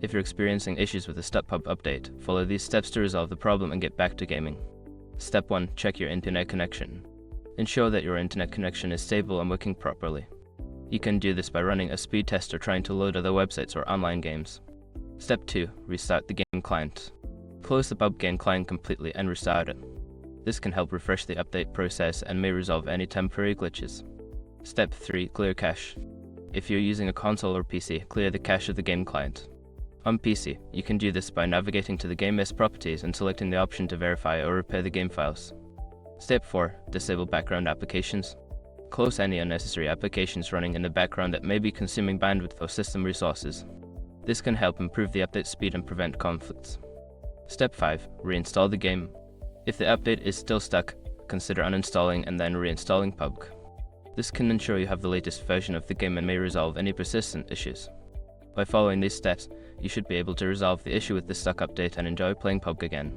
If you're experiencing issues with the stuck pub update, follow these steps to resolve the problem and get back to gaming. Step 1. Check your internet connection. Ensure that your internet connection is stable and working properly. You can do this by running a speed test or trying to load other websites or online games. Step 2. Restart the game client. Close the PUBG game client completely and restart it. This can help refresh the update process and may resolve any temporary glitches. Step 3. Clear cache. If you're using a console or PC, clear the cache of the game client. On PC, you can do this by navigating to the game's properties and selecting the option to verify or repair the game files. Step 4. Disable background applications. Close any unnecessary applications running in the background that may be consuming bandwidth or system resources. This can help improve the update speed and prevent conflicts. Step 5. Reinstall the game. If the update is still stuck, consider uninstalling and then reinstalling PUBG. This can ensure you have the latest version of the game and may resolve any persistent issues. By following these steps, you should be able to resolve the issue with the stuck update and enjoy playing PUBG again.